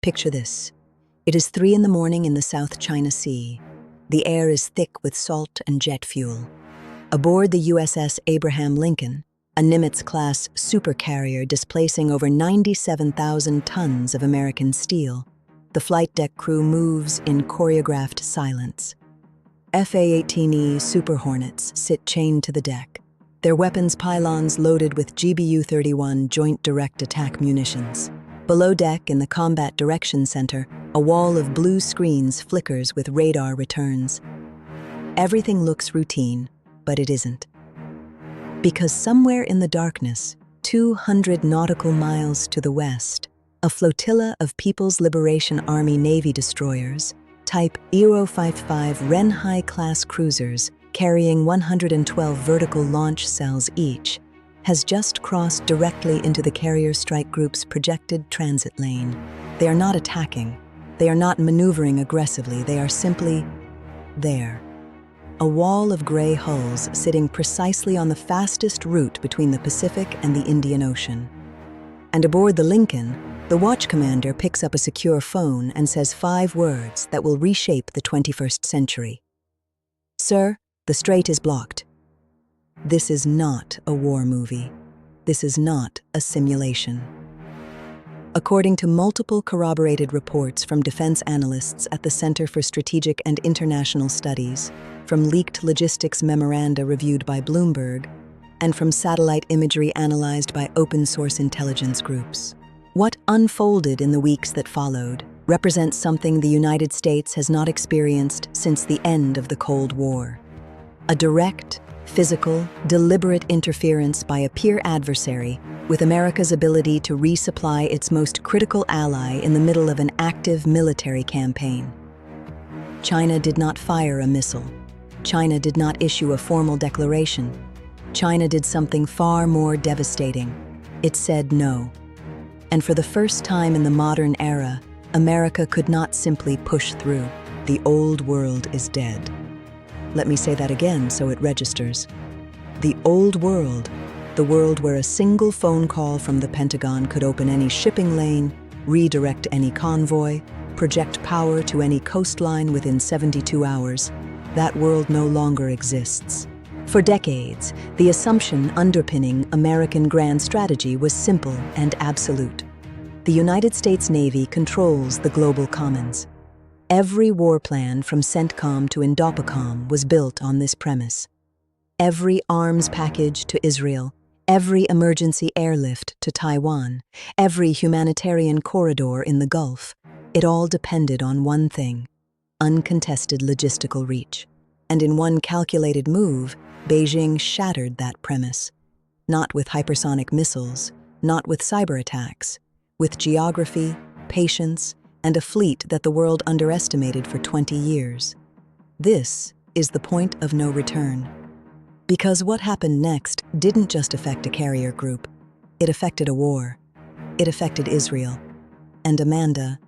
Picture this. It is 3 in the morning in the South China Sea. The air is thick with salt and jet fuel. Aboard the USS Abraham Lincoln, a Nimitz-class supercarrier displacing over 97,000 tons of American steel, the flight deck crew moves in choreographed silence. FA-18E Super Hornets sit chained to the deck, their weapons pylons loaded with GBU-31 Joint Direct Attack munitions. Below deck in the Combat Direction Center, a wall of blue screens flickers with radar returns. Everything looks routine, but it isn't. Because somewhere in the darkness, 200 nautical miles to the west, a flotilla of People's Liberation Army Navy destroyers, type Aero-55 Renhai-class cruisers carrying 112 vertical launch cells each, has just crossed directly into the carrier strike group's projected transit lane. They are not attacking. They are not maneuvering aggressively. They are simply there. A wall of gray hulls sitting precisely on the fastest route between the Pacific and the Indian Ocean. And aboard the Lincoln, the watch commander picks up a secure phone and says 5 words that will reshape the 21st century. "Sir, the strait is blocked." This is not a war movie. This is not a simulation. According to multiple corroborated reports from defense analysts at the Center for Strategic and International Studies, from leaked logistics memoranda reviewed by Bloomberg, and from satellite imagery analyzed by open-source intelligence groups, what unfolded in the weeks that followed represents something the United States has not experienced since the end of the Cold War. A direct, physical, deliberate interference by a peer adversary with America's ability to resupply its most critical ally in the middle of an active military campaign. China did not fire a missile. China did not issue a formal declaration. China did something far more devastating. It said no. And for the first time in the modern era, America could not simply push through. The old world is dead. Let me say that again so it registers. The old world, the world where a single phone call from the Pentagon could open any shipping lane, redirect any convoy, project power to any coastline within 72 hours, that world no longer exists. For decades, the assumption underpinning American grand strategy was simple and absolute. The United States Navy controls the global commons. Every war plan from CENTCOM to INDOPACOM was built on this premise. Every arms package to Israel, every emergency airlift to Taiwan, every humanitarian corridor in the Gulf, it all depended on one thing: uncontested logistical reach. And in one calculated move, Beijing shattered that premise. Not with hypersonic missiles, not with cyber attacks, with geography, patience, and a fleet that the world underestimated for 20 years. This is the point of no return. Because what happened next didn't just affect a carrier group. It affected a war. It affected Israel. And Amanda,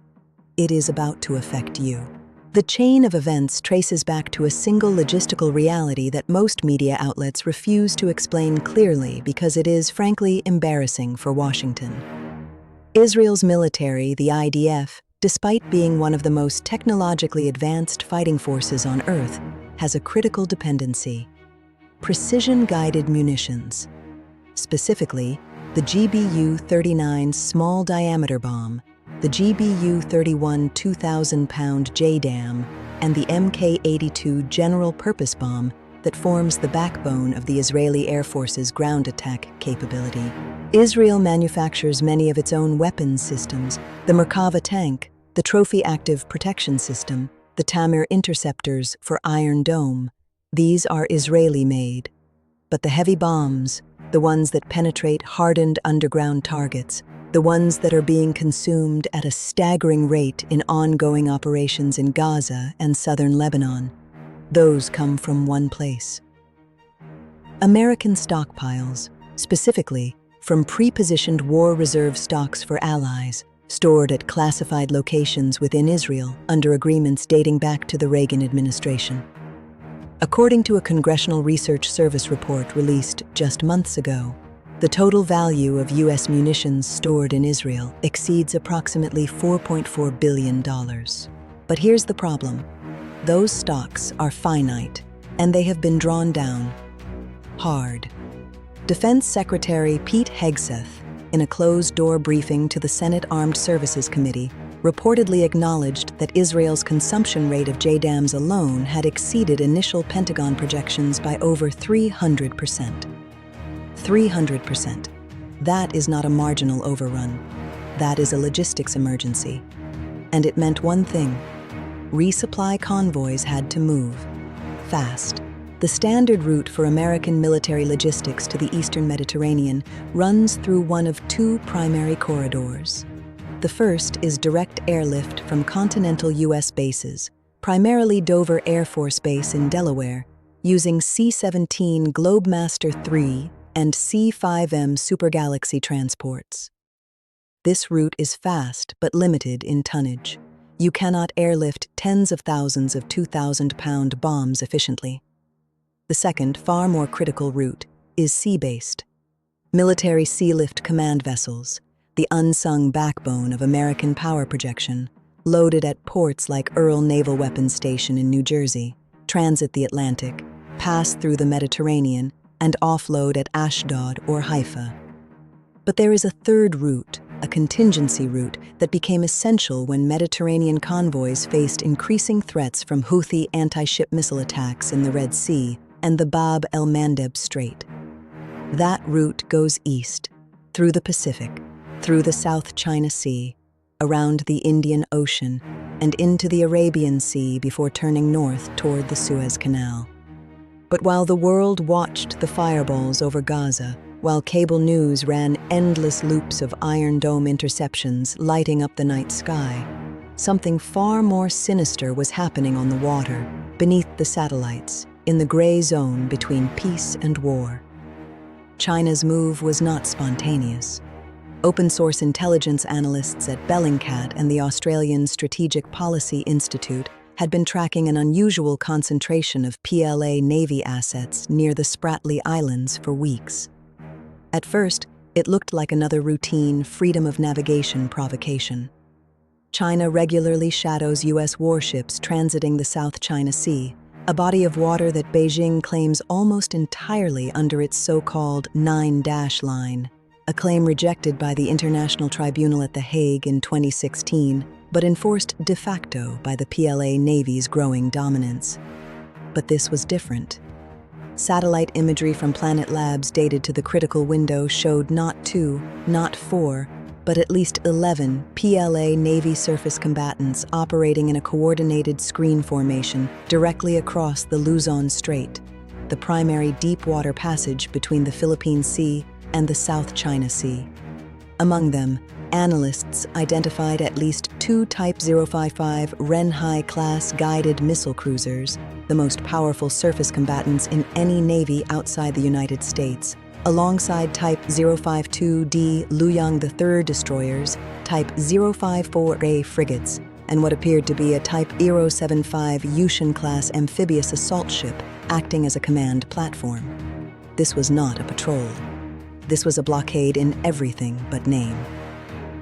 it is about to affect you. The chain of events traces back to a single logistical reality that most media outlets refuse to explain clearly because it is, frankly, embarrassing for Washington. Israel's military, the IDF, despite being one of the most technologically advanced fighting forces on Earth, has a critical dependency: precision-guided munitions. Specifically, the GBU-39 small-diameter bomb, the GBU-31 2,000-pound JDAM, and the Mk-82 general-purpose bomb that forms the backbone of the Israeli Air Force's ground attack capability. Israel manufactures many of its own weapons systems: the Merkava tank, the Trophy Active Protection System, the Tamir interceptors for Iron Dome. These are Israeli-made. But the heavy bombs, the ones that penetrate hardened underground targets, the ones that are being consumed at a staggering rate in ongoing operations in Gaza and southern Lebanon, those come from one place: American stockpiles, specifically from pre-positioned war reserve stocks for allies, stored at classified locations within Israel under agreements dating back to the Reagan administration. According to a Congressional Research Service report released just months ago, The total value of U.S. munitions stored in Israel exceeds approximately $4.4 billion. But here's the problem. Those stocks are finite, and they have been drawn down hard. Defense Secretary Pete Hegseth, in a closed-door briefing to the Senate Armed Services Committee, reportedly acknowledged that Israel's consumption rate of JDAMs alone had exceeded initial Pentagon projections by over 300%. 300%. That is not a marginal overrun. That is a logistics emergency. And it meant one thing. Resupply convoys had to move. Fast. The standard route for American military logistics to the Eastern Mediterranean runs through one of two primary corridors. The first is direct airlift from continental U.S. bases, primarily Dover Air Force Base in Delaware, using C-17 Globemaster III and C-5M Super Galaxy transports. This route is fast but limited in tonnage. You cannot airlift tens of thousands of 2,000-pound bombs efficiently. The second, far more critical route is sea-based. Military sea-lift command vessels, the unsung backbone of American power projection, loaded at ports like Earl Naval Weapons Station in New Jersey, transit the Atlantic, pass through the Mediterranean, and offload at Ashdod or Haifa. But there is a third route, a contingency route that became essential when Mediterranean convoys faced increasing threats from Houthi anti-ship missile attacks in the Red Sea and the Bab el-Mandeb Strait. That route goes east, through the Pacific, through the South China Sea, around the Indian Ocean, and into the Arabian Sea before turning north toward the Suez Canal. But while the world watched the fireballs over Gaza, while cable news ran endless loops of Iron Dome interceptions lighting up the night sky, something far more sinister was happening on the water, beneath the satellites, in the gray zone between peace and war. China's move was not spontaneous. Open-source intelligence analysts at Bellingcat and the Australian Strategic Policy Institute had been tracking an unusual concentration of PLA Navy assets near the Spratly Islands for weeks. At first, it looked like another routine freedom of navigation provocation. China regularly shadows U.S. warships transiting the South China Sea, a body of water that Beijing claims almost entirely under its so-called 9-dash line, a claim rejected by the International Tribunal at The Hague in 2016, but enforced de facto by the PLA Navy's growing dominance. But this was different. Satellite imagery from Planet Labs dated to the critical window showed not 2, not 4, but at least 11 PLA Navy surface combatants operating in a coordinated screen formation directly across the Luzon Strait, the primary deep-water passage between the Philippine Sea and the South China Sea. Among them, analysts identified at least 2 Type 055 Renhai-class guided missile cruisers, the most powerful surface combatants in any navy outside the United States, alongside Type 052D Luyang III destroyers, Type 054A frigates, and what appeared to be a Type 075 Yushin-class amphibious assault ship acting as a command platform. This was not a patrol. This was a blockade in everything but name.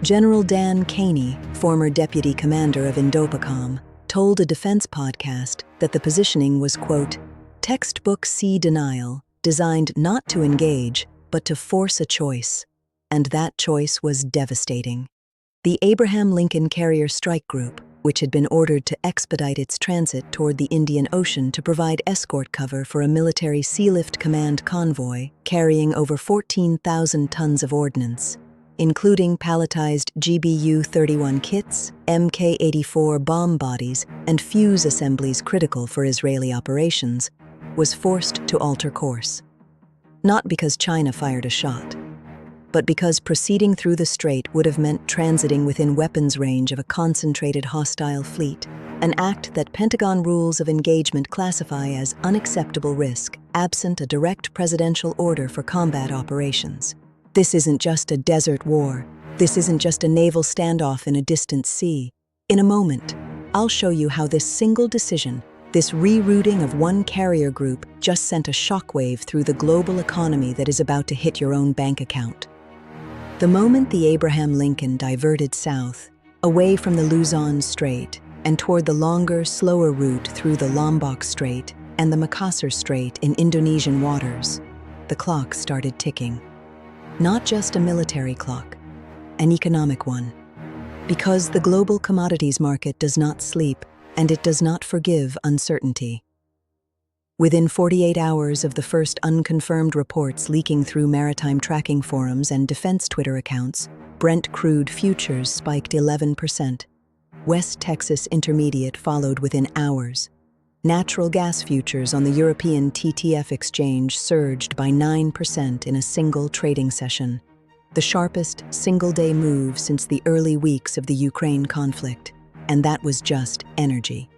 General Dan Caney, former deputy commander of Indopacom, told a defense podcast that the positioning was, quote, textbook sea denial, designed not to engage, but to force a choice. And that choice was devastating. The Abraham Lincoln Carrier Strike Group, which had been ordered to expedite its transit toward the Indian Ocean to provide escort cover for a military Sealift Command convoy carrying over 14,000 tons of ordnance, including palletized GBU-31 kits, Mk-84 bomb bodies, and fuse assemblies critical for Israeli operations, was forced to alter course. Not because China fired a shot, but because proceeding through the strait would have meant transiting within weapons range of a concentrated hostile fleet, an act that Pentagon rules of engagement classify as unacceptable risk, absent a direct presidential order for combat operations. This isn't just a desert war. This isn't just a naval standoff in a distant sea. In a moment, I'll show you how this single decision, This rerouting of one carrier group just sent a shockwave through the global economy that is about to hit your own bank account. The moment the Abraham Lincoln diverted south, away from the Luzon Strait, and toward the longer, slower route through the Lombok Strait and the Makassar Strait in Indonesian waters, the clock started ticking. Not just a military clock, an economic one. Because the global commodities market does not sleep, and it does not forgive uncertainty. Within 48 hours of the first unconfirmed reports leaking through maritime tracking forums and defense Twitter accounts, Brent crude futures spiked 11%. West Texas Intermediate followed within hours. Natural gas futures on the European TTF exchange surged by 9% in a single trading session, the sharpest single-day move since the early weeks of the Ukraine conflict, and that was just energy.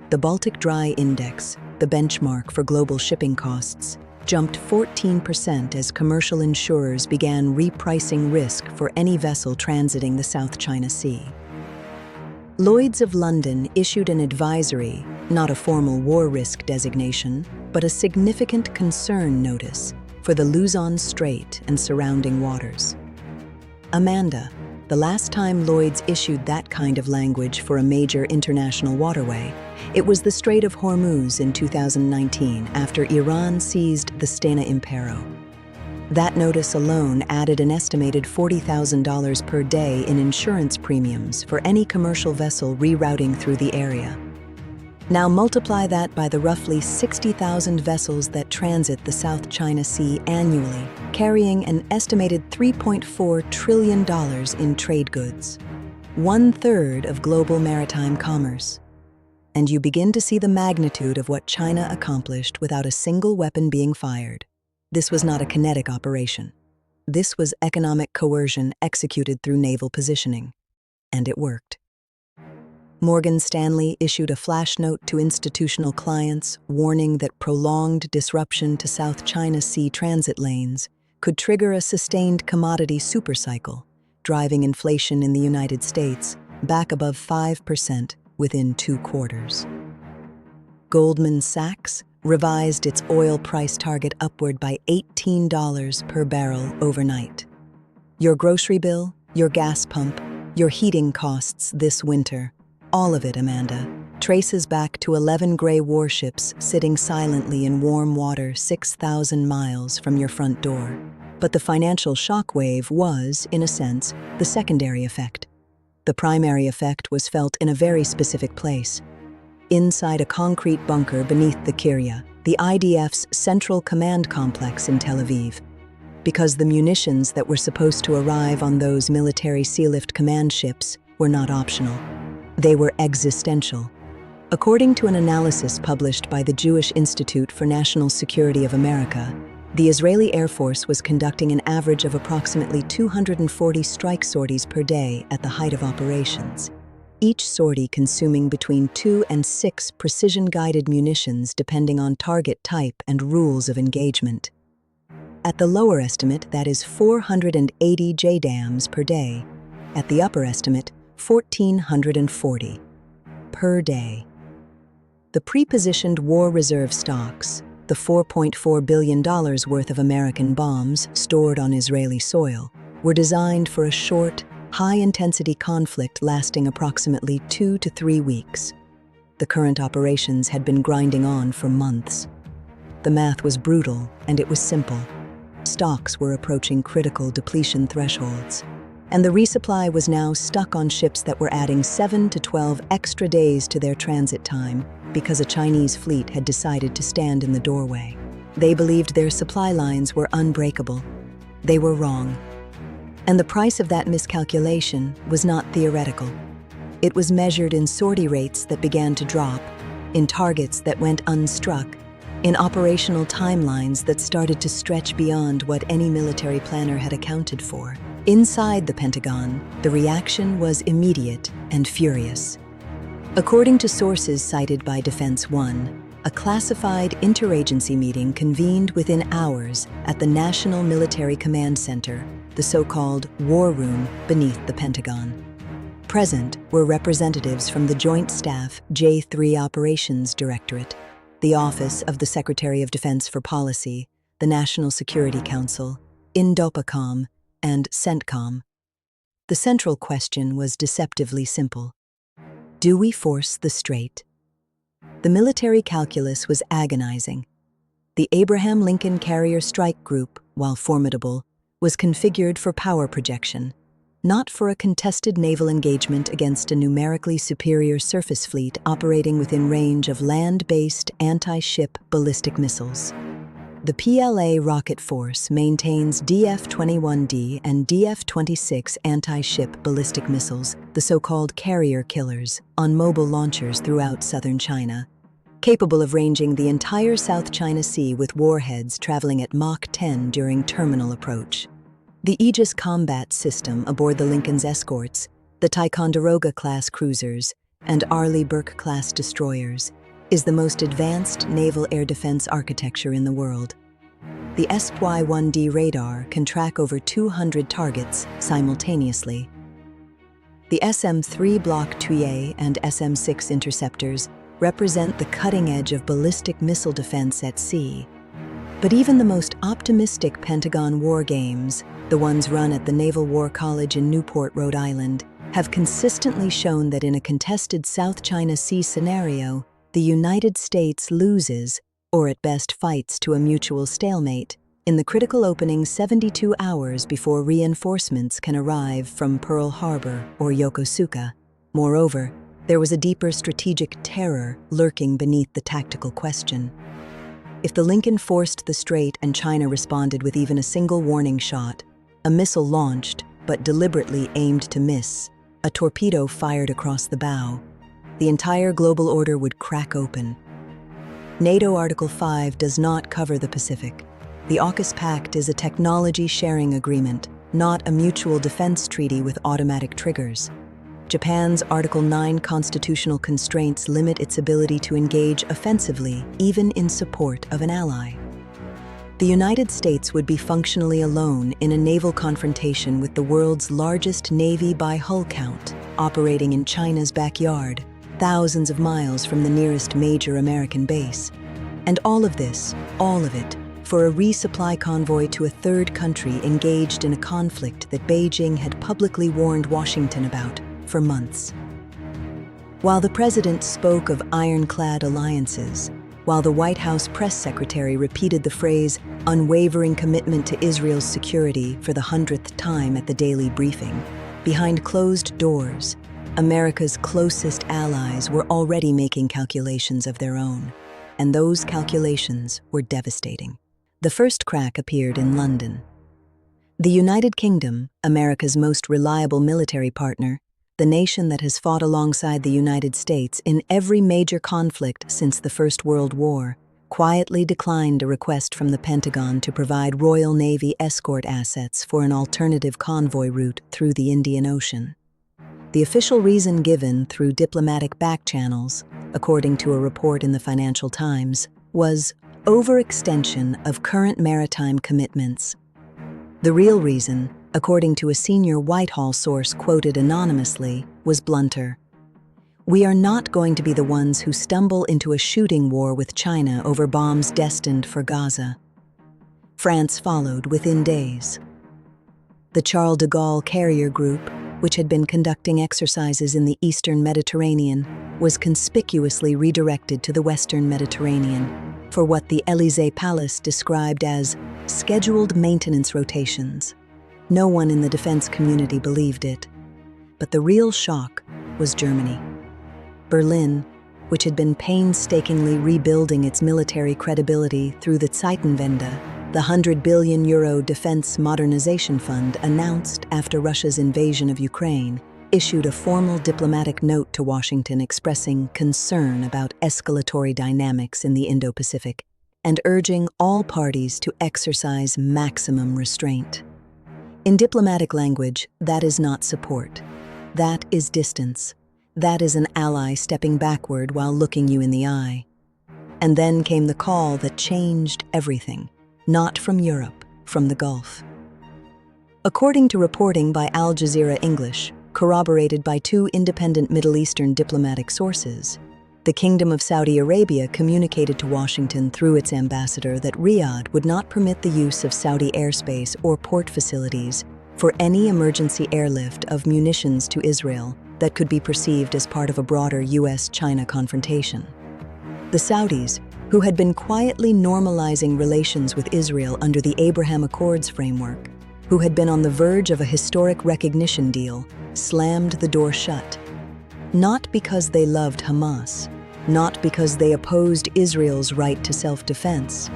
The Baltic Dry Index, the benchmark for global shipping costs, jumped 14% as commercial insurers began repricing risk for any vessel transiting the South China Sea. Lloyd's of London issued an advisory, not a formal war risk designation, but a significant concern notice for the Luzon Strait and surrounding waters. Amanda, the last time Lloyd's issued that kind of language for a major international waterway, it was the Strait of Hormuz in 2019 after Iran seized the Stena Impero. That notice alone added an estimated $40,000 per day in insurance premiums for any commercial vessel rerouting through the area. Now multiply that by the roughly 60,000 vessels that transit the South China Sea annually, carrying an estimated $3.4 trillion in trade goods, 1/3 of global maritime commerce. And you begin to see the magnitude of what China accomplished without a single weapon being fired. This was not a kinetic operation. This was economic coercion executed through naval positioning. And it worked. Morgan Stanley issued a flash note to institutional clients warning that prolonged disruption to South China Sea transit lanes could trigger a sustained commodity supercycle, driving inflation in the United States back above 5% within 2 quarters. Goldman Sachs revised its oil price target upward by $18 per barrel overnight. Your grocery bill, your gas pump, your heating costs this winter, all of it, Amanda, traces back to 11 gray warships sitting silently in warm water 6,000 miles from your front door. But the financial shockwave was, in a sense, the secondary effect. The primary effect was felt in a very specific place. Inside a concrete bunker beneath the Kirya, the IDF's central command complex in Tel Aviv. Because the munitions that were supposed to arrive on those military sealift command ships were not optional. They were existential. According to an analysis published by the Jewish Institute for National Security of America, the Israeli Air Force was conducting an average of approximately 240 strike sorties per day at the height of operations, each sortie consuming between 2 and 6 precision-guided munitions depending on target type and rules of engagement. At the lower estimate, that is 480 JDAMs per day. At the upper estimate, 1,440 per day. The pre-positioned war reserve stocks, the $4.4 billion worth of American bombs stored on Israeli soil, were designed for a short, high-intensity conflict lasting approximately 2 to 3 weeks. The current operations had been grinding on for months. The math was brutal, and it was simple. Stocks were approaching critical depletion thresholds, and the resupply was now stuck on ships that were adding 7 to 12 extra days to their transit time because a Chinese fleet had decided to stand in the doorway. They believed their supply lines were unbreakable. They were wrong. And the price of that miscalculation was not theoretical. It was measured in sortie rates that began to drop, in targets that went unstruck, in operational timelines that started to stretch beyond what any military planner had accounted for. Inside the Pentagon, the reaction was immediate and furious. According to sources cited by Defense One, a classified interagency meeting convened within hours at the National Military Command Center, the so-called War Room beneath the Pentagon. Present were representatives from the Joint Staff J3 Operations Directorate, the Office of the Secretary of Defense for Policy, the National Security Council, Indopacom, and CENTCOM. The central question was deceptively simple. Do we force the strait? The military calculus was agonizing. The Abraham Lincoln Carrier Strike Group, while formidable, was configured for power projection, not for a contested naval engagement against a numerically superior surface fleet operating within range of land-based anti-ship ballistic missiles. The PLA rocket force maintains DF-21D and DF-26 anti-ship ballistic missiles, the so-called carrier killers, on mobile launchers throughout southern China, capable of ranging the entire South China Sea with warheads traveling at Mach 10 during terminal approach. The Aegis combat system aboard the Lincoln's escorts, the Ticonderoga-class cruisers, and Arleigh Burke-class destroyers, is the most advanced naval air defense architecture in the world. The SY-1D radar can track over 200 targets simultaneously. The SM-3 Block Tuyé and SM-6 interceptors represent the cutting edge of ballistic missile defense at sea. But even the most optimistic Pentagon war games, the ones run at the Naval War College in Newport, Rhode Island, have consistently shown that in a contested South China Sea scenario, the United States loses, or at best fights to a mutual stalemate, in the critical opening 72 hours before reinforcements can arrive from Pearl Harbor or Yokosuka. Moreover, there was a deeper strategic terror lurking beneath the tactical question. If the Lincoln forced the strait and China responded with even a single warning shot, a missile launched but deliberately aimed to miss, a torpedo fired across the bow, the entire global order would crack open. NATO Article 5 does not cover the Pacific. The AUKUS Pact is a technology-sharing agreement, not a mutual defense treaty with automatic triggers. Japan's Article 9 constitutional constraints limit its ability to engage offensively, even in support of an ally. The United States would be functionally alone in a naval confrontation with the world's largest navy by hull count, operating in China's backyard, thousands of miles from the nearest major American base. And all of this, all of it, for a resupply convoy to a third country engaged in a conflict that Beijing had publicly warned Washington about for months. While the president spoke of ironclad alliances, while the White House press secretary repeated the phrase unwavering commitment to Israel's security for the 100th time at the daily briefing, behind closed doors, America's closest allies were already making calculations of their own, and those calculations were devastating. The first crack appeared in London. The United Kingdom, America's most reliable military partner, the nation that has fought alongside the United States in every major conflict since the First World War, quietly declined a request from the Pentagon to provide Royal Navy escort assets for an alternative convoy route through the Indian Ocean. The official reason given through diplomatic back channels, according to a report in the Financial Times, was overextension of current maritime commitments. The real reason, according to a senior Whitehall source quoted anonymously, was blunter. We are not going to be the ones who stumble into a shooting war with China over bombs destined for Gaza. France followed within days. The Charles de Gaulle Carrier Group, which had been conducting exercises in the Eastern Mediterranean, was conspicuously redirected to the Western Mediterranean for what the Élysée Palace described as scheduled maintenance rotations. No one in the defense community believed it. But the real shock was Germany. Berlin, which had been painstakingly rebuilding its military credibility through the Zeitenwende, the €100 billion defense modernization fund announced after Russia's invasion of Ukraine, issued a formal diplomatic note to Washington expressing concern about escalatory dynamics in the Indo-Pacific and urging all parties to exercise maximum restraint. In diplomatic language, that is not support. That is distance. That is an ally stepping backward while looking you in the eye. And then came the call that changed everything, not from Europe, from the Gulf. According to reporting by Al Jazeera English, corroborated by two independent Middle Eastern diplomatic sources. The Kingdom of Saudi Arabia communicated to Washington through its ambassador that Riyadh would not permit the use of Saudi airspace or port facilities for any emergency airlift of munitions to Israel that could be perceived as part of a broader US-China confrontation. The Saudis, who had been quietly normalizing relations with Israel under the Abraham Accords framework, who had been on the verge of a historic recognition deal, slammed the door shut. Not because they loved Hamas, not because they opposed Israel's right to self-defense,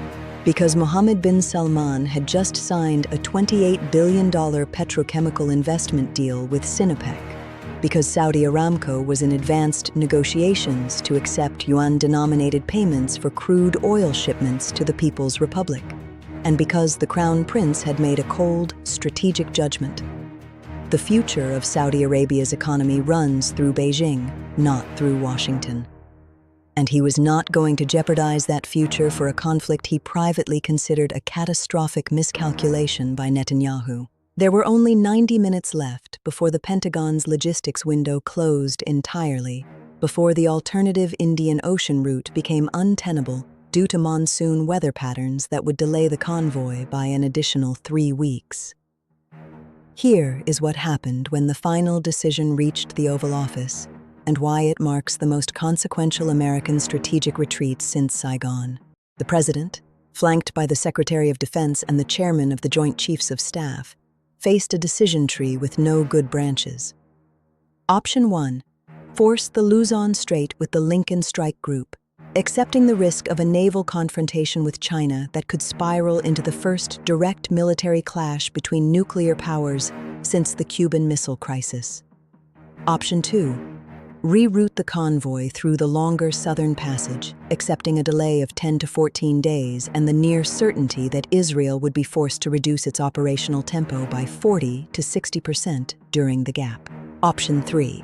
because Mohammed bin Salman had just signed a $28 billion petrochemical investment deal with Sinopec, because Saudi Aramco was in advanced negotiations to accept yuan-denominated payments for crude oil shipments to the People's Republic, and because the Crown Prince had made a cold, strategic judgment. The future of Saudi Arabia's economy runs through Beijing, not through Washington. And he was not going to jeopardize that future for a conflict he privately considered a catastrophic miscalculation by Netanyahu. There were only 90 minutes left before the Pentagon's logistics window closed entirely, before the alternative Indian Ocean route became untenable due to monsoon weather patterns that would delay the convoy by an additional 3 weeks. Here is what happened when the final decision reached the Oval Office, and why it marks the most consequential American strategic retreat since Saigon. The President, flanked by the Secretary of Defense and the Chairman of the Joint Chiefs of Staff, faced a decision tree with no good branches. Option 1. Force the Luzon Strait with the Lincoln Strike Group, accepting the risk of a naval confrontation with China that could spiral into the first direct military clash between nuclear powers since the Cuban Missile Crisis. Option 2. Reroute the convoy through the longer Southern Passage, accepting a delay of 10 to 14 days and the near certainty that Israel would be forced to reduce its operational tempo by 40 to 60% during the gap. Option 3.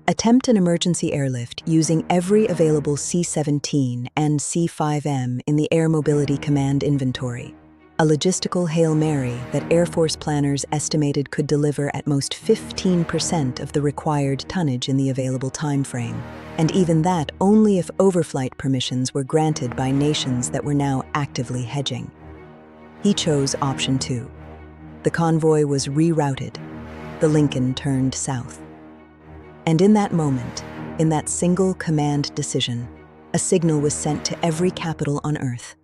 Attempt an emergency airlift using every available C-17 and C-5M in the Air Mobility Command inventory, a logistical Hail Mary that Air Force planners estimated could deliver at most 15% of the required tonnage in the available time frame, and even that only if overflight permissions were granted by nations that were now actively hedging. He chose option 2. The convoy was rerouted. The Lincoln turned south. And in that moment, in that single command decision, a signal was sent to every capital on Earth.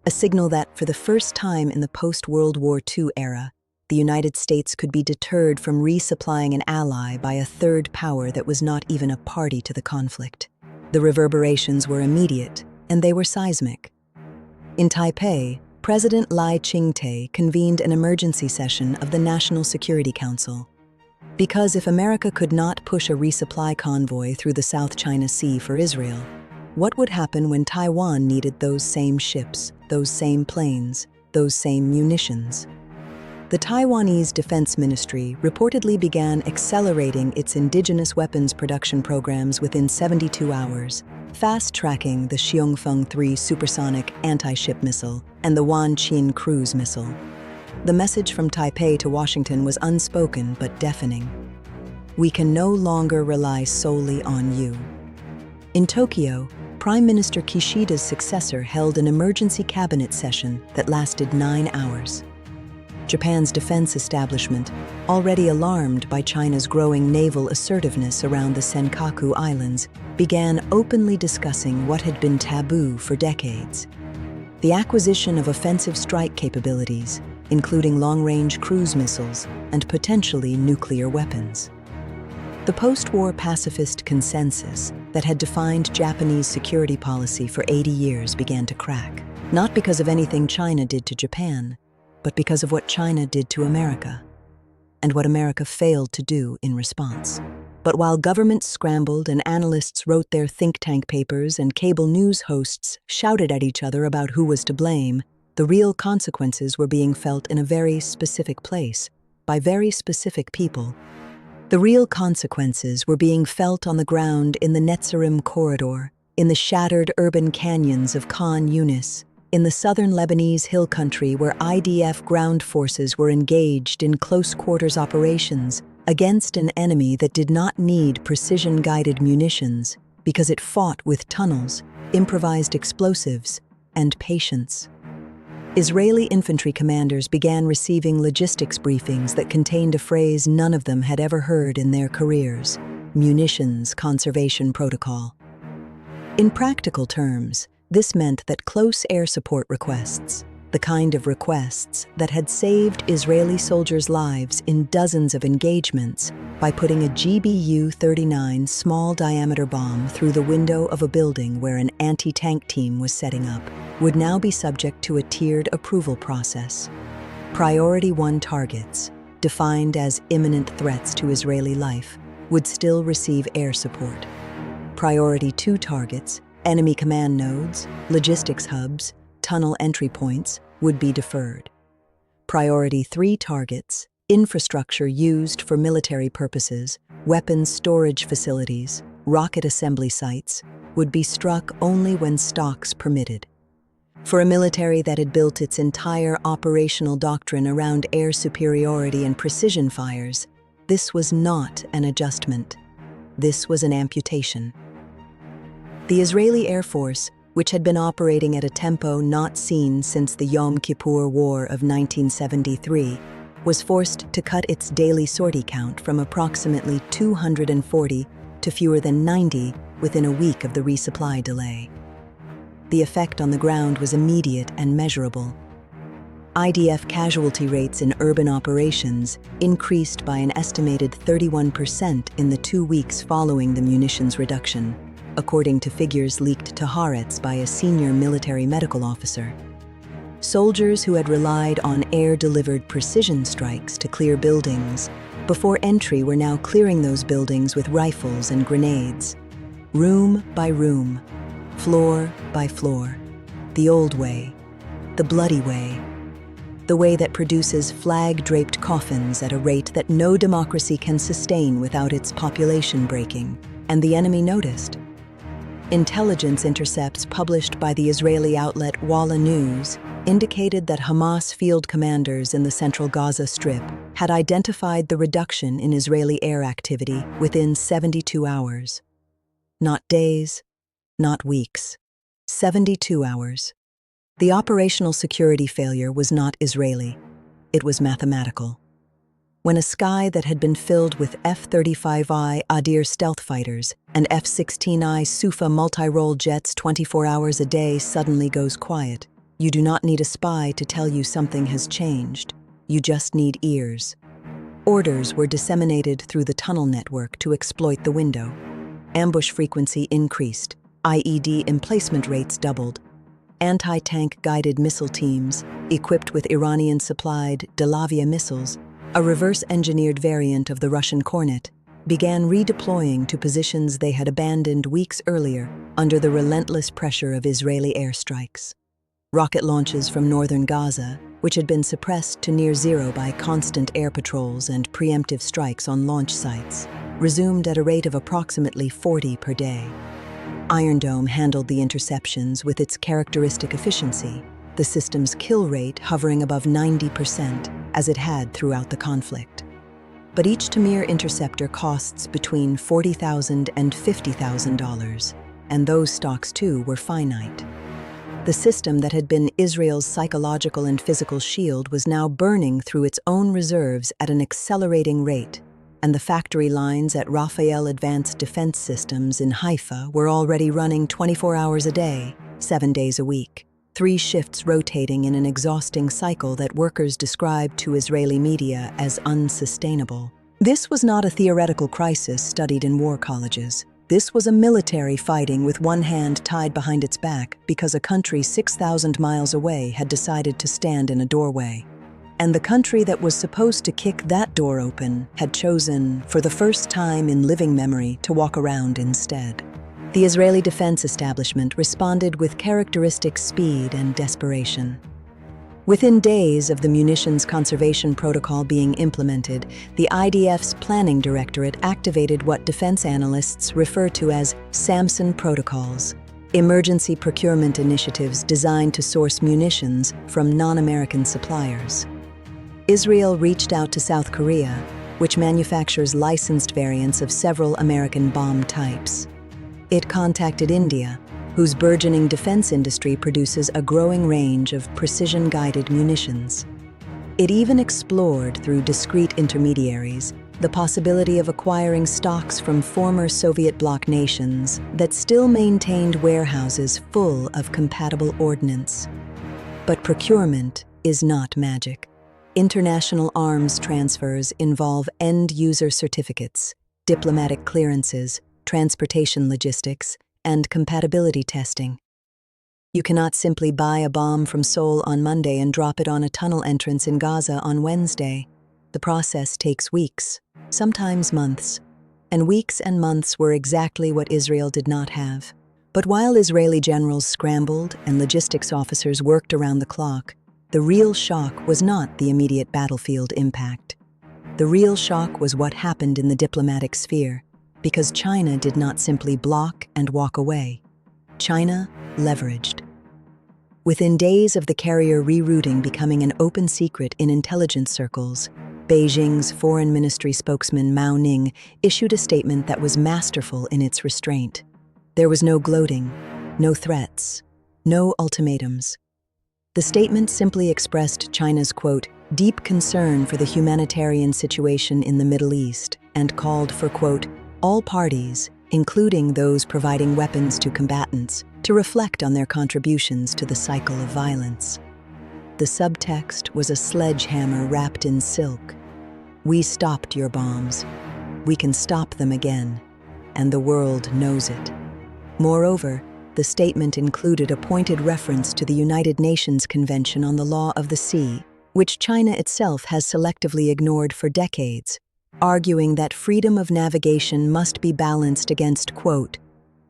A signal that, for the first time in the post-World War II era, the United States could be deterred from resupplying an ally by a third power that was not even a party to the conflict. The reverberations were immediate, and they were seismic. In Taipei, President Lai Ching-te convened an emergency session of the National Security Council. Because if America could not push a resupply convoy through the South China Sea for Israel, what would happen when Taiwan needed those same ships, those same planes, those same munitions? The Taiwanese Defense Ministry reportedly began accelerating its indigenous weapons production programs within 72 hours, fast-tracking the Xiongfeng-3 supersonic anti-ship missile and the Wanqin cruise missile. The message from Taipei to Washington was unspoken but deafening. We can no longer rely solely on you. In Tokyo, Prime Minister Kishida's successor held an emergency cabinet session that lasted 9 hours. Japan's defense establishment, already alarmed by China's growing naval assertiveness around the Senkaku Islands, began openly discussing what had been taboo for decades: the acquisition of offensive strike capabilities, including long-range cruise missiles and potentially nuclear weapons. The post-war pacifist consensus that had defined Japanese security policy for 80 years began to crack, not because of anything China did to Japan, but because of what China did to America, and what America failed to do in response. But while governments scrambled and analysts wrote their think tank papers and cable news hosts shouted at each other about who was to blame, the real consequences were being felt in a very specific place, by very specific people. The real consequences were being felt on the ground in the Netzarim corridor, in the shattered urban canyons of Khan Yunis, in the southern Lebanese hill country where IDF ground forces were engaged in close-quarters operations against an enemy that did not need precision-guided munitions because it fought with tunnels, improvised explosives, and patience. Israeli infantry commanders began receiving logistics briefings that contained a phrase none of them had ever heard in their careers: Munitions Conservation Protocol. In practical terms, this meant that close air support requests, the kind of requests that had saved Israeli soldiers' lives in dozens of engagements by putting a GBU-39 small-diameter bomb through the window of a building where an anti-tank team was setting up, would now be subject to a tiered approval process. Priority 1 targets, defined as imminent threats to Israeli life, would still receive air support. Priority 2 targets, enemy command nodes, logistics hubs, tunnel entry points, would be deferred. Priority 3 targets, infrastructure used for military purposes, weapons storage facilities, rocket assembly sites, would be struck only when stocks permitted. For a military that had built its entire operational doctrine around air superiority and precision fires, this was not an adjustment. This was an amputation. The Israeli Air Force, which had been operating at a tempo not seen since the Yom Kippur War of 1973, was forced to cut its daily sortie count from approximately 240 to fewer than 90 within a week of the resupply delay. The effect on the ground was immediate and measurable. IDF casualty rates in urban operations increased by an estimated 31% in the 2 weeks following the munitions reduction, according to figures leaked to Haaretz by a senior military medical officer. Soldiers who had relied on air-delivered precision strikes to clear buildings before entry were now clearing those buildings with rifles and grenades, room by room, floor by floor, the old way, the bloody way, the way that produces flag-draped coffins at a rate that no democracy can sustain without its population breaking, and the enemy noticed. Intelligence intercepts published by the Israeli outlet Walla News indicated that Hamas field commanders in the central Gaza Strip had identified the reduction in Israeli air activity within 72 hours. Not days, not weeks. 72 hours. The operational security failure was not Israeli. It was mathematical. When a sky that had been filled with F-35I Adir stealth fighters and F-16I Sufa multi-role jets 24 hours a day suddenly goes quiet, you do not need a spy to tell you something has changed. You just need ears. Orders were disseminated through the tunnel network to exploit the window. Ambush frequency increased. IED emplacement rates doubled. Anti-tank guided missile teams, equipped with Iranian-supplied Delavia missiles, a reverse-engineered variant of the Russian Kornet, began redeploying to positions they had abandoned weeks earlier under the relentless pressure of Israeli airstrikes. Rocket launches from northern Gaza, which had been suppressed to near zero by constant air patrols and preemptive strikes on launch sites, resumed at a rate of approximately 40 per day. Iron Dome handled the interceptions with its characteristic efficiency, the system's kill rate hovering above 90%, as it had throughout the conflict. But each Tamir interceptor costs between $40,000 and $50,000, and those stocks too were finite. The system that had been Israel's psychological and physical shield was now burning through its own reserves at an accelerating rate, and the factory lines at Rafael Advanced Defense Systems in Haifa were already running 24 hours a day, 7 days a week, 3 shifts rotating in an exhausting cycle that workers described to Israeli media as unsustainable. This was not a theoretical crisis studied in war colleges. This was a military fighting with one hand tied behind its back because a country 6,000 miles away had decided to stand in a doorway. And the country that was supposed to kick that door open had chosen, for the first time in living memory, to walk around instead. The Israeli defense establishment responded with characteristic speed and desperation. Within days of the Munitions Conservation Protocol being implemented, the IDF's planning directorate activated what defense analysts refer to as Samson protocols, emergency procurement initiatives designed to source munitions from non-American suppliers. Israel reached out to South Korea, which manufactures licensed variants of several American bomb types. It contacted India, whose burgeoning defense industry produces a growing range of precision-guided munitions. It even explored, through discreet intermediaries, the possibility of acquiring stocks from former Soviet bloc nations that still maintained warehouses full of compatible ordnance. But procurement is not magic. International arms transfers involve end-user certificates, diplomatic clearances, transportation logistics, and compatibility testing. You cannot simply buy a bomb from Seoul on Monday and drop it on a tunnel entrance in Gaza on Wednesday. The process takes weeks, sometimes months, and weeks and months were exactly what Israel did not have. But while Israeli generals scrambled and logistics officers worked around the clock, the real shock was not the immediate battlefield impact. The real shock was what happened in the diplomatic sphere, because China did not simply block and walk away. China leveraged. Within days of the carrier rerouting becoming an open secret in intelligence circles, Beijing's Foreign Ministry spokesman Mao Ning issued a statement that was masterful in its restraint. There was no gloating, no threats, no ultimatums. The statement simply expressed China's, quote, deep concern for the humanitarian situation in the Middle East and called for, quote, all parties, including those providing weapons to combatants, to reflect on their contributions to the cycle of violence. The subtext was a sledgehammer wrapped in silk. We stopped your bombs. We can stop them again, and the world knows it. Moreover, the statement included a pointed reference to the United Nations Convention on the Law of the Sea, which China itself has selectively ignored for decades, arguing that freedom of navigation must be balanced against, quote,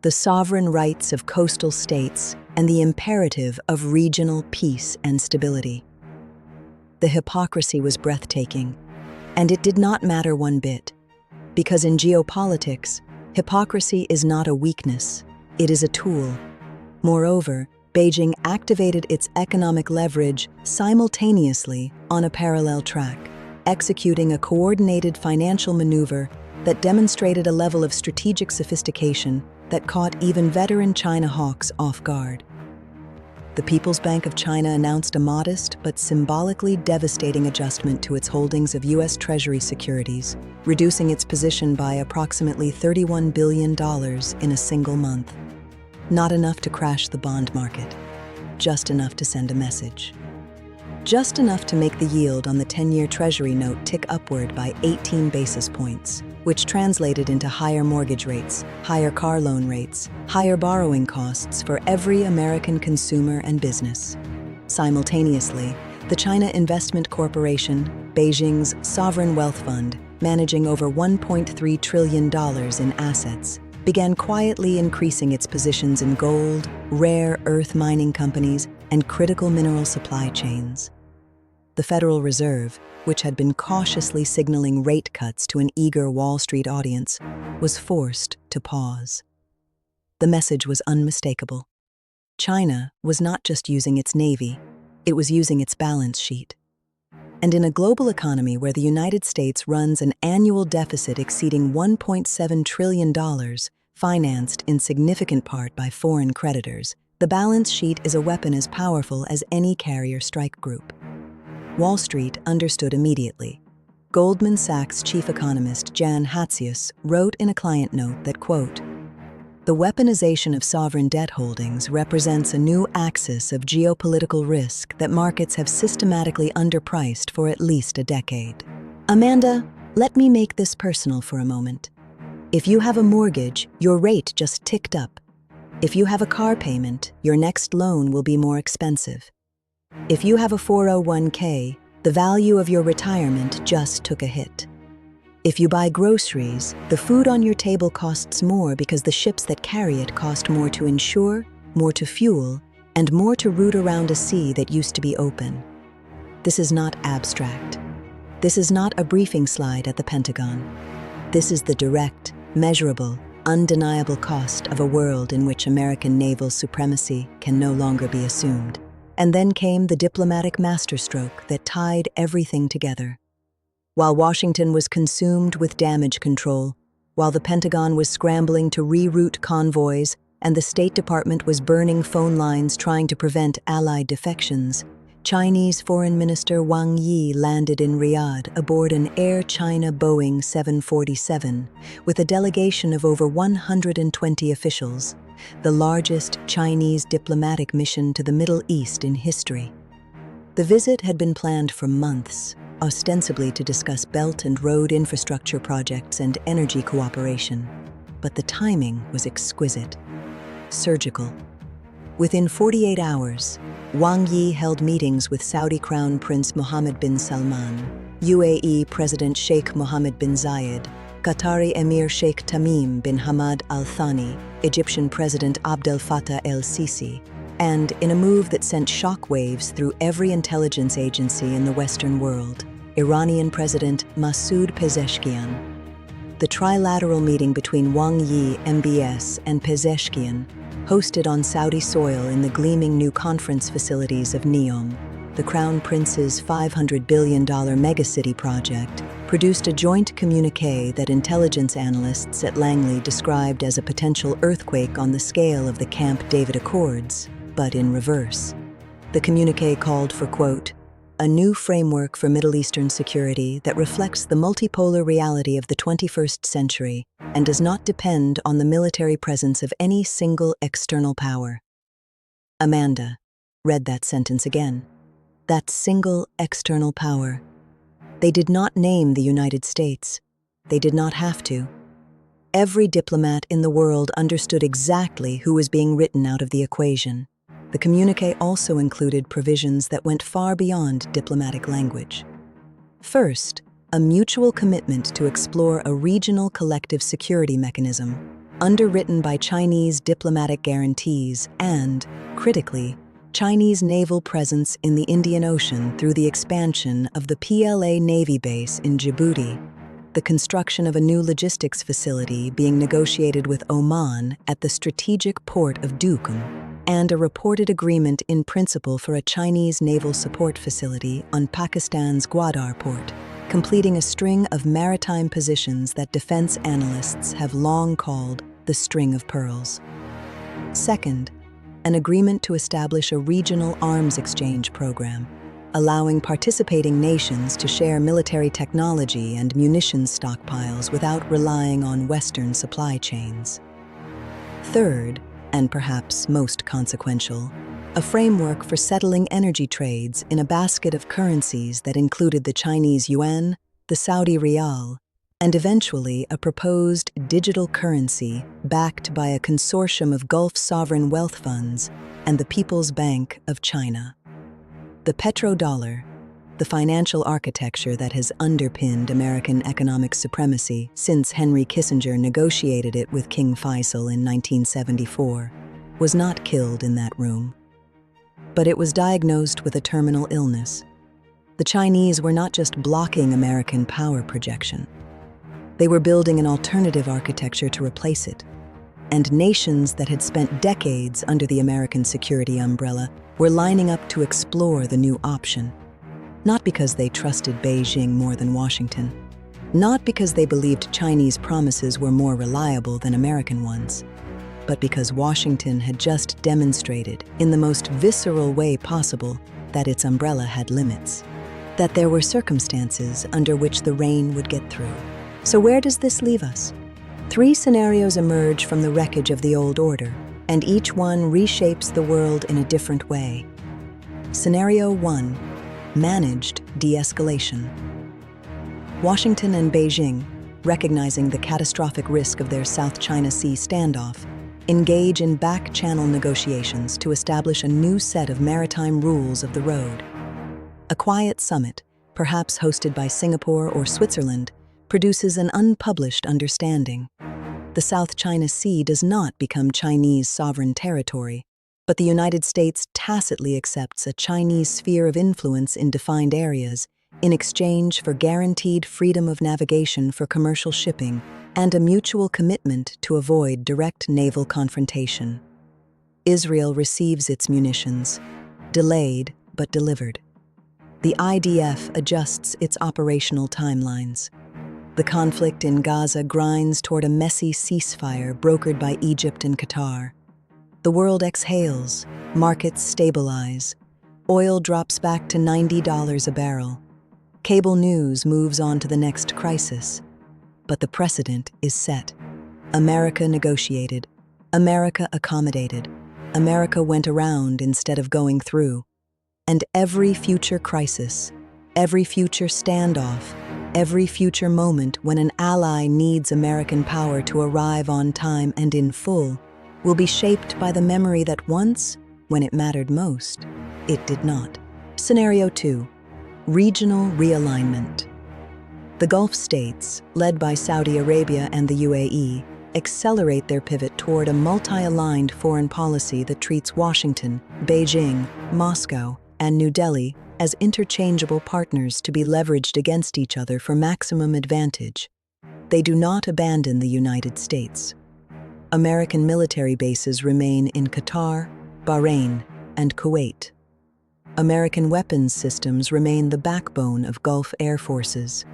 the sovereign rights of coastal states and the imperative of regional peace and stability. The hypocrisy was breathtaking, and it did not matter one bit, because in geopolitics, hypocrisy is not a weakness, it is a tool. Moreover, Beijing activated its economic leverage simultaneously on a parallel track, executing a coordinated financial maneuver that demonstrated a level of strategic sophistication that caught even veteran China hawks off guard. The People's Bank of China announced a modest but symbolically devastating adjustment to its holdings of U.S. Treasury securities, reducing its position by approximately $31 billion in a single month. Not enough to crash the bond market, just enough to send a message. Just enough to make the yield on the 10-year Treasury note tick upward by 18 basis points, which translated into higher mortgage rates, higher car loan rates, higher borrowing costs for every American consumer and business. Simultaneously, the China Investment Corporation, Beijing's sovereign wealth fund, managing over $1.3 trillion in assets, began quietly increasing its positions in gold, rare earth mining companies, and critical mineral supply chains. The Federal Reserve, which had been cautiously signaling rate cuts to an eager Wall Street audience, was forced to pause. The message was unmistakable. China was not just using its navy, it was using its balance sheet. And in a global economy where the United States runs an annual deficit exceeding $1.7 trillion, financed in significant part by foreign creditors, the balance sheet is a weapon as powerful as any carrier strike group. Wall Street understood immediately. Goldman Sachs chief economist Jan Hatzius wrote in a client note that, quote, the weaponization of sovereign debt holdings represents a new axis of geopolitical risk that markets have systematically underpriced for at least a decade. Amanda, let me make this personal for a moment. If you have a mortgage, your rate just ticked up. If you have a car payment, your next loan will be more expensive. If you have a 401k, the value of your retirement just took a hit. If you buy groceries, the food on your table costs more because the ships that carry it cost more to insure, more to fuel, and more to route around a sea that used to be open. This is not abstract. This is not a briefing slide at the Pentagon. This is the direct, measurable, undeniable cost of a world in which American naval supremacy can no longer be assumed. And then came the diplomatic masterstroke that tied everything together. while Washington was consumed with damage control, while the Pentagon was scrambling to reroute convoys and the State Department was burning phone lines trying to prevent Allied defections, Chinese Foreign Minister Wang Yi landed in Riyadh aboard an Air China Boeing 747 with a delegation of over 120 officials, the largest Chinese diplomatic mission to the Middle East in history. The visit had been planned for months, ostensibly to discuss Belt and Road infrastructure projects and energy cooperation, but the timing was exquisite, surgical. Within 48 hours, Wang Yi held meetings with Saudi Crown Prince Mohammed bin Salman, UAE President Sheikh Mohammed bin Zayed, Qatari Emir Sheikh Tamim bin Hamad Al Thani, Egyptian President Abdel Fattah el-Sisi, and in a move that sent shockwaves through every intelligence agency in the Western world, Iranian President Masoud Pezeshkian. The trilateral meeting between Wang Yi, MBS, and Pezeshkian, hosted on Saudi soil in the gleaming new conference facilities of NEOM, the Crown Prince's $500 billion megacity project, produced a joint communiqué that intelligence analysts at Langley described as a potential earthquake on the scale of the Camp David Accords, but in reverse. The communiqué called for, quote, a new framework for Middle Eastern security that reflects the multipolar reality of the 21st century and does not depend on the military presence of any single external power. Amanda read that sentence again. That single external power. They did not name the United States. They did not have to. Every diplomat in the world understood exactly who was being written out of the equation. The communiqué also included provisions that went far beyond diplomatic language. First, a mutual commitment to explore a regional collective security mechanism, underwritten by Chinese diplomatic guarantees and, critically, Chinese naval presence in the Indian Ocean through the expansion of the PLA Navy base in Djibouti, the construction of a new logistics facility being negotiated with Oman at the strategic port of Duqm, and a reported agreement in principle for a Chinese naval support facility on Pakistan's Gwadar port, completing a string of maritime positions that defense analysts have long called the string of pearls. Second, an agreement to establish a regional arms exchange program, allowing participating nations to share military technology and munitions stockpiles without relying on Western supply chains. Third, and perhaps most consequential, a framework for settling energy trades in a basket of currencies that included the Chinese yuan, the Saudi riyal, and eventually a proposed digital currency backed by a consortium of Gulf sovereign wealth funds and the People's Bank of China. The petrodollar, the financial architecture that has underpinned American economic supremacy since Henry Kissinger negotiated it with King Faisal in 1974, was not killed in that room. But it was diagnosed with a terminal illness. The Chinese were not just blocking American power projection. They were building an alternative architecture to replace it. And nations that had spent decades under the American security umbrella were lining up to explore the new option. Not because they trusted Beijing more than Washington. Not because they believed Chinese promises were more reliable than American ones. But because Washington had just demonstrated, in the most visceral way possible, that its umbrella had limits. That there were circumstances under which the rain would get through. So where does this leave us? 3 scenarios emerge from the wreckage of the old order, and each one reshapes the world in a different way. Scenario 1. Managed de-escalation. Washington and Beijing, recognizing the catastrophic risk of their South China Sea standoff, engage in back-channel negotiations to establish a new set of maritime rules of the road. A quiet summit, perhaps hosted by Singapore or Switzerland, produces an unpublished understanding. The South China Sea does not become Chinese sovereign territory, but the United States tacitly accepts a Chinese sphere of influence in defined areas in exchange for guaranteed freedom of navigation for commercial shipping and a mutual commitment to avoid direct naval confrontation. Israel receives its munitions, delayed but delivered. The IDF adjusts its operational timelines. The conflict in Gaza grinds toward a messy ceasefire brokered by Egypt and Qatar. The world exhales, markets stabilize, oil drops back to $90 a barrel. Cable news moves on to the next crisis. But the precedent is set. America negotiated. America accommodated. America went around instead of going through. And every future crisis, every future standoff, every future moment when an ally needs American power to arrive on time and in full will be shaped by the memory that once, when it mattered most, it did not. Scenario 2. Regional realignment. The Gulf states, led by Saudi Arabia and the UAE, accelerate their pivot toward a multi-aligned foreign policy that treats Washington, Beijing, Moscow, and New Delhi as interchangeable partners to be leveraged against each other for maximum advantage. They do not abandon the United States. American military bases remain in Qatar, Bahrain, and Kuwait. American weapons systems remain the backbone of Gulf air forces.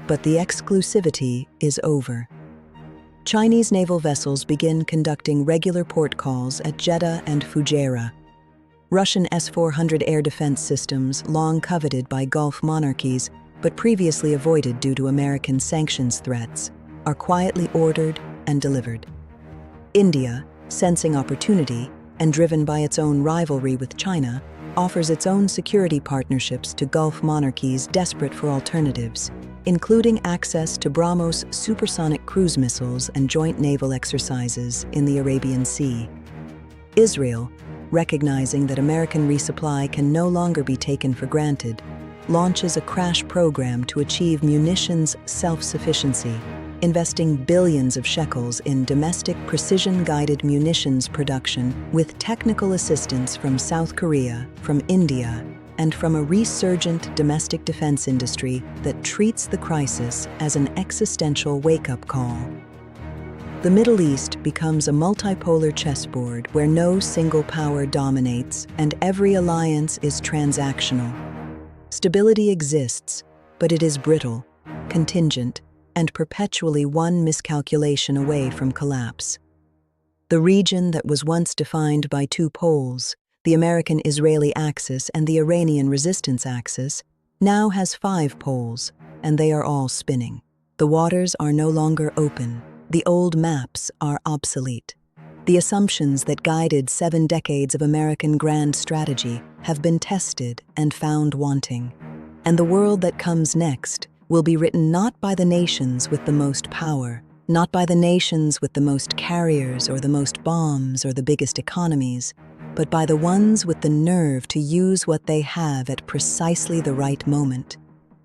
But the exclusivity is over. Chinese naval vessels begin conducting regular port calls at Jeddah and Fujairah. Russian S-400 air defense systems, long coveted by Gulf monarchies but previously avoided due to American sanctions threats, are quietly ordered and delivered. India, sensing opportunity and driven by its own rivalry with China, offers its own security partnerships to Gulf monarchies desperate for alternatives, including access to BrahMos supersonic cruise missiles and joint naval exercises in the Arabian Sea. Israel, recognizing that American resupply can no longer be taken for granted, launches a crash program to achieve munitions self-sufficiency, investing billions of shekels in domestic precision-guided munitions production with technical assistance from South Korea, from India, and from a resurgent domestic defense industry that treats the crisis as an existential wake-up call. The Middle East becomes a multipolar chessboard where no single power dominates and every alliance is transactional. Stability exists, but it is brittle, contingent, and perpetually one miscalculation away from collapse. The region that was once defined by two poles, the American-Israeli axis and the Iranian resistance axis, now has 5 poles, and they are all spinning. The waters are no longer open. The old maps are obsolete. The assumptions that guided 7 decades of American grand strategy have been tested and found wanting. And the world that comes next will be written not by the nations with the most power, not by the nations with the most carriers or the most bombs or the biggest economies, but by the ones with the nerve to use what they have at precisely the right moment,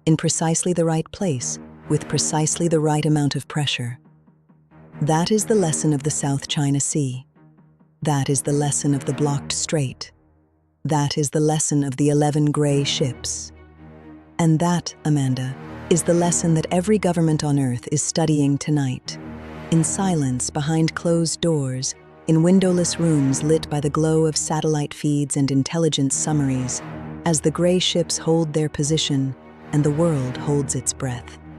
in precisely the right place, with precisely the right amount of pressure. That is the lesson of the South China Sea. That is the lesson of the blocked strait. That is the lesson of the 11 gray ships. And that, Amanda, is the lesson that every government on Earth is studying tonight, in silence behind closed doors, in windowless rooms lit by the glow of satellite feeds and intelligence summaries, as the gray ships hold their position and the world holds its breath.